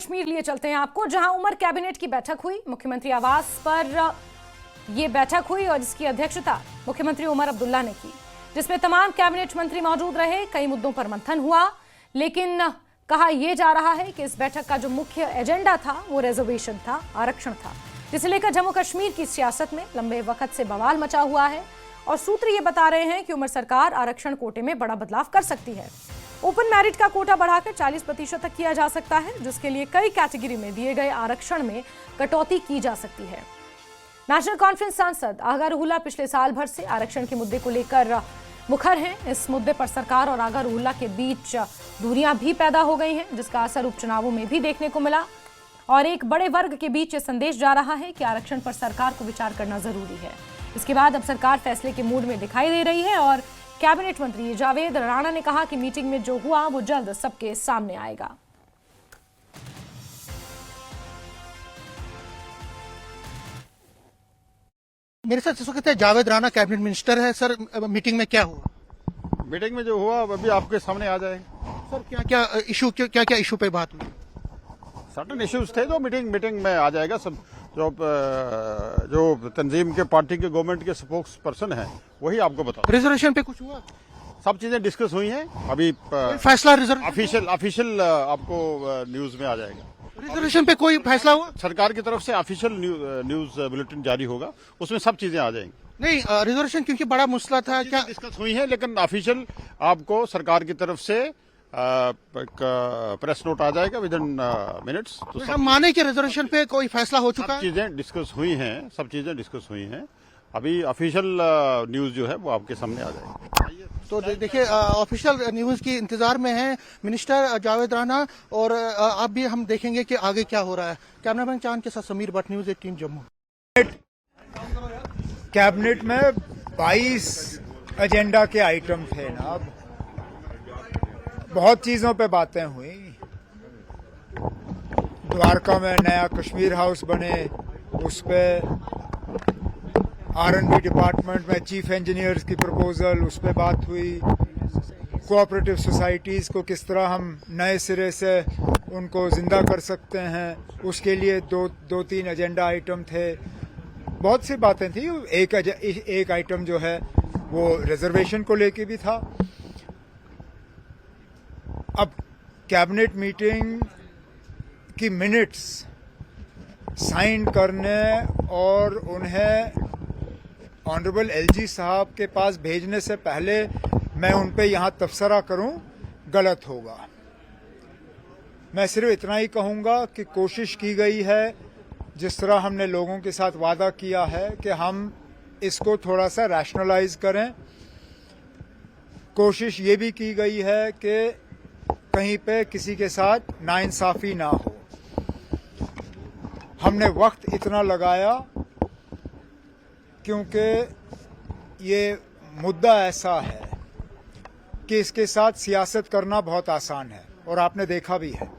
कश्मीर लिए चलते हैं आपको, जहां उमर कैबिनेट की बैठक हुई। मुख्यमंत्री आवास पर यह बैठक हुई और जिसकी अध्यक्षता मुख्यमंत्री उमर अब्दुल्ला ने की, जिसमें तमाम कैबिनेट मंत्री मौजूद रहे। कई मुद्दों पर मंथन हुआ, लेकिन कहा यह जा रहा है कि इस बैठक का जो मुख्य एजेंडा था वो रिजर्वेशन था, आरक्षण था, जिसे लेकर जम्मू कश्मीर की सियासत में लंबे वक्त से बवाल मचा हुआ है। और सूत्र ये बता रहे हैं कि उमर सरकार आरक्षण कोटे में बड़ा बदलाव कर सकती है। ओपन मैरिट का कोटा बढ़ाकर 40% तक किया जा सकता है, जिसके लिए कई कैटेगरी में दिए गए आरक्षण में कटौती की जा सकती है। नेशनल कॉन्फ्रेंस सांसद आगा रूहुल्ला पिछले साल भर से आरक्षण के मुद्दे को लेकर मुखर हैं। इस मुद्दे पर सरकार और आगा रूहुल्ला के बीच दूरियां भी पैदा हो गई हैं, जिसका असर उपचुनावों में भी देखने को मिला। और एक बड़े वर्ग के बीच ये संदेश जा रहा है कि आरक्षण पर सरकार को विचार करना जरूरी है। इसके बाद अब सरकार फैसले के मूड में दिखाई दे रही है और कैबिनेट मंत्री जावेद राणा ने कहा कि मीटिंग में जो हुआ वो जल्द सबके सामने आएगा। मेरे साथ इस वक्त जावेद राणा कैबिनेट मिनिस्टर है। सर, मीटिंग में क्या हुआ? मीटिंग में जो हुआ अभी आपके सामने आ जाएगा। सर, क्या क्या इशू पे बात हुई? सर्टेन इश्यूज थे जो मीटिंग में आ जाएगा। सब जो तंजीम के पार्टी के गवर्नमेंट के स्पोक्स पर्सन है वही आपको बताओ। रिजर्वेशन पे कुछ हुआ? सब चीजें डिस्कस हुई हैं। अभी फैसला ऑफिशियल आपको न्यूज में आ जाएगा। रिजर्वेशन पे कोई फैसला हुआ? सरकार की तरफ से ऑफिशियल न्यूज बुलेटिन जारी होगा, उसमें सब चीजें आ जाएंगी। नहीं, रिजर्वेशन क्योंकि बड़ा मसला था, क्या डिस्कस हुई है, लेकिन ऑफिशियल आपको सरकार की तरफ से प्रेस नोट आ जाएगा विद इन मिनट्स। तो हम माने कि रिजर्वेशन पे कोई फैसला हो चुका है? सब चीजें डिस्कस हुई हैं। अभी ऑफिशियल न्यूज जो है वो आपके सामने आ जाएगी। तो देखिए, ऑफिशियल न्यूज की इंतजार में है मिनिस्टर जावेद राणा, और आप भी हम देखेंगे कि आगे क्या हो रहा है। कैमरामैन चांद के साथ समीर भट्ट, न्यूज 18 जम्मू। कैबिनेट में 22 एजेंडा के आइटम थे ना। अब बहुत चीजों पे बातें हुई। द्वारका में नया कश्मीर हाउस बने, उस पे R&D डिपार्टमेंट में चीफ इंजीनियर्स की प्रपोजल, उस पे बात हुई। कोऑपरेटिव सोसाइटीज को किस तरह हम नए सिरे से उनको जिंदा कर सकते हैं, उसके लिए दो तीन एजेंडा आइटम थे। बहुत सी बातें थी। एक आइटम जो है वो रिजर्वेशन को लेके भी था। अब कैबिनेट मीटिंग की मिनट्स साइन करने और उन्हें ऑनरेबल LG साहब के पास भेजने से पहले मैं उन पे यहाँ तबसरा करूं, गलत होगा। मैं सिर्फ इतना ही कहूंगा कि कोशिश की गई है, जिस तरह हमने लोगों के साथ वादा किया है कि हम इसको थोड़ा सा रैशनलाइज करें। कोशिश ये भी की गई है कि कहीं पे किसी के साथ नाइंसाफी ना हो। हमने वक्त इतना लगाया क्योंकि ये मुद्दा ऐसा है कि इसके साथ सियासत करना बहुत आसान है, और आपने देखा भी है।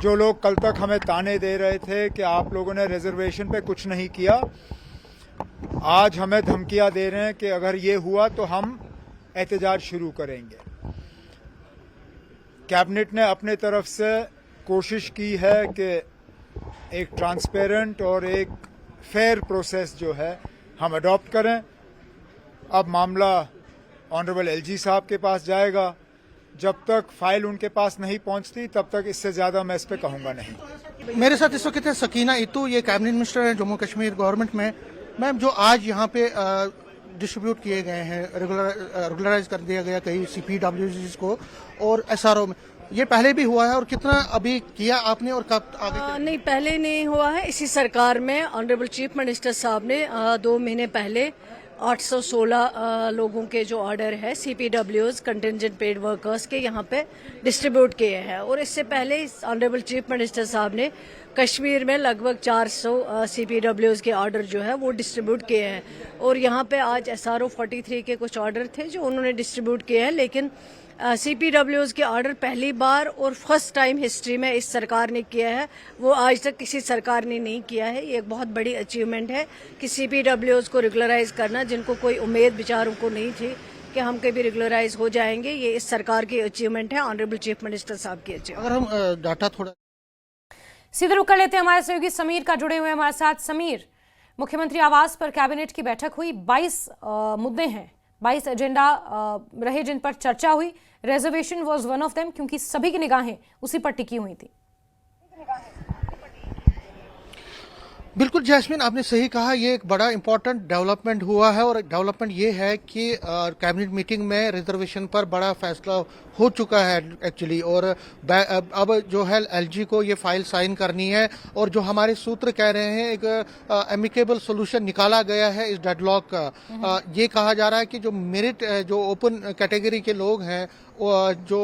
जो लोग कल तक हमें ताने दे रहे थे कि आप लोगों ने रिजर्वेशन पे कुछ नहीं किया, आज हमें धमकियां दे रहे हैं कि अगर ये हुआ तो हम एहतजाज शुरू करेंगे। कैबिनेट ने अपने तरफ से कोशिश की है कि एक ट्रांसपेरेंट और एक फेयर प्रोसेस जो है हम अडॉप्ट करें। अब मामला ऑनरेबल LG साहब के पास जाएगा। जब तक फाइल उनके पास नहीं पहुंचती तब तक इससे ज्यादा मैं इस पे कहूंगा नहीं। मेरे साथ इस वक्त है सकीना इतू, ये कैबिनेट मिनिस्टर है जम्मू कश्मीर गवर्नमेंट में। मैम, जो आज यहाँ पे डिस्ट्रीब्यूट किए गए हैं, रेगुलराइज कर दिया गया कई CPWs को और SRO में, ये पहले भी हुआ है और कितना अभी किया आपने और कब आगे? नहीं, पहले नहीं हुआ है। इसी सरकार में ऑनरेबल चीफ मिनिस्टर साहब ने 2 महीने पहले 816 लोगों के जो ऑर्डर है CPWs कंटिजेंट पेड वर्कर्स के यहाँ पे डिस्ट्रीब्यूट किए हैं। और इससे पहले ऑनरेबल चीफ मिनिस्टर साहब ने कश्मीर में लगभग 400 CPWs के ऑर्डर जो है वो डिस्ट्रीब्यूट किए हैं। और यहाँ पे आज SRO 43 के कुछ ऑर्डर थे जो उन्होंने डिस्ट्रीब्यूट किए हैं। लेकिन CPWs के ऑर्डर पहली बार और फर्स्ट टाइम हिस्ट्री में इस सरकार ने किया है, वो आज तक किसी सरकार ने नहीं किया है। ये एक बहुत बड़ी अचीवमेंट है कि CPWs को रेगुलराइज करना, जिनको कोई उम्मीद बेचारों को नहीं थी कि हम कभी रेगुलराइज हो जाएंगे, ये इस सरकार की अचीवमेंट है, ऑनरेबल चीफ मिनिस्टर साहब की अचीवमेंट। अगर हम डाटा थोड़ा सीधे रुक कर लेते हैं हमारे सहयोगी समीर का, जुड़े हुए हमारे साथ। समीर, मुख्यमंत्री आवास पर कैबिनेट की बैठक हुई, 22 मुद्दे हैं, 22 एजेंडा रहे जिन पर चर्चा हुई। Reservation was one of them, क्योंकि सभी की निगाहें उसी पर टिकी हुई थी। बिल्कुल जैस्मिन, आपने सही कहा, ये एक बड़ा इंपॉर्टेंट डेवलपमेंट हुआ है और डेवलपमेंट ये है कि कैबिनेट मीटिंग में रिजर्वेशन पर बड़ा फैसला हो चुका है एक्चुअली। और अब जो है एलजी को ये फाइल साइन करनी है और जो हमारे सूत्र कह रहे हैं एक एमिकेबल सोल्यूशन निकाला गया है इस डेडलॉक का। ये कहा जा रहा है कि जो मेरिट जो ओपन कैटेगरी के लोग हैं, जो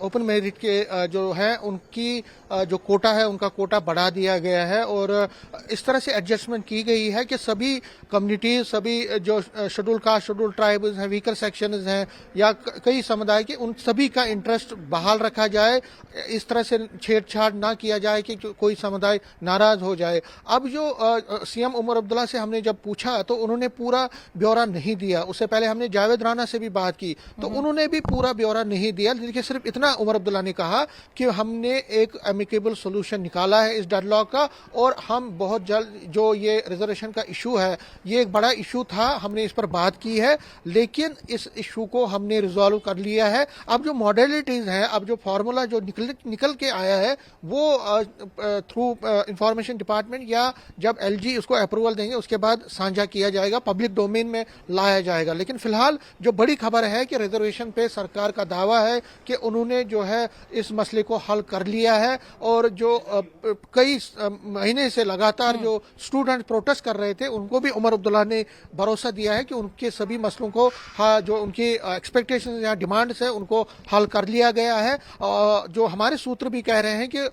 ओपन मेरिट के जो है उनकी जो कोटा है उनका कोटा बढ़ा दिया गया है और इस तरह से एडजस्टमेंट की गई है कि सभी कम्युनिटीज, सभी जो शेड्यूल कास्ट, शेड्यूल ट्राइब्स हैं, वीकर सेक्शंस हैं या कई समुदाय के, उन सभी का इंटरेस्ट बहाल रखा जाए। इस तरह से छेड़छाड़ ना किया जाए कि कोई समुदाय नाराज हो जाए। अब जो सीएम उमर अब्दुल्ला से हमने जब पूछा तो उन्होंने पूरा ब्यौरा नहीं दिया। उससे पहले हमने जावेद राणा से भी बात की तो उन्होंने भी पूरा ब्यौरा नहीं दिया। देखिए, सिर्फ इतना उमर अब्दुल्ला ने कहा कि हमने एक एमिकेबल सोल्यूशन निकाला है इस डेडलॉक का और हम बहुत जल्द, जो ये रिजर्वेशन का इशू है ये एक बड़ा इशू था, हमने इस पर बात की है, लेकिन इस इशू को हमने रिजॉल्व कर लिया है। अब जो मॉडलिटीज हैं, अब जो फार्मूला जो निकल के आया है वो थ्रू इंफॉर्मेशन डिपार्टमेंट या जब एलजी उसको अप्रूवल देंगे उसके बाद साझा किया जाएगा, पब्लिक डोमेन में लाया जाएगा। लेकिन फिलहाल जो बड़ी खबर है कि रिजर्वेशन पे सरकार का दावा है कि उन्होंने जो है इस मसले को हल कर लिया है और जो कई महीने से लगातार जो स्टूडेंट प्रोटेस्ट कर रहे थे उनको भी उमर अब्दुल्ला ने भरोसा दिया है कि उनके सभी मसलों को जो उनकी एक्सपेक्टेशन या डिमांड्स है उनको हल कर लिया गया है। जो हमारे सूत्र भी कह रहे हैं कि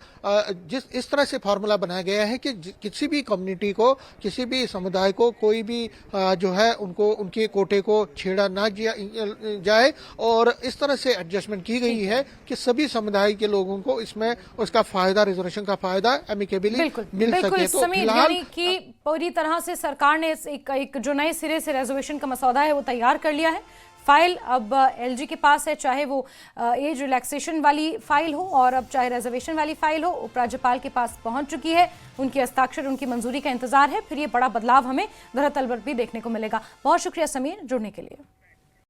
जिस इस तरह से फार्मूला बनाया गया है कि किसी भी कम्युनिटी को, किसी भी समुदाय को कोई भी जो है उनको उनके कोटे को छेड़ा ना जाए और इस तरह से एडजस्टमेंट की गई है कि सभी समुदाय के लोगों को इसमें उसका फायदा, रिजर्वेशन का फायदा एमिकेबली मिल सके। तो समीर, यानी कि पूरी तरह से सरकार ने एक जो नए सिरे से रिजर्वेशन का मसौदा है वो तैयार कर लिया है। फाइल अब एलजी के पास है, चाहे वो एज रिलैक्सेशन वाली फाइल हो और अब चाहे रिजर्वेशन वाली फाइल हो, उपराज्यपाल के पास पहुंच चुकी है। उनकी हस्ताक्षर, उनकी मंजूरी का इंतजार है। फिर ये बड़ा बदलाव हमें धरातल पर भी देखने को मिलेगा। बहुत शुक्रिया समीर, जुड़ने के लिए।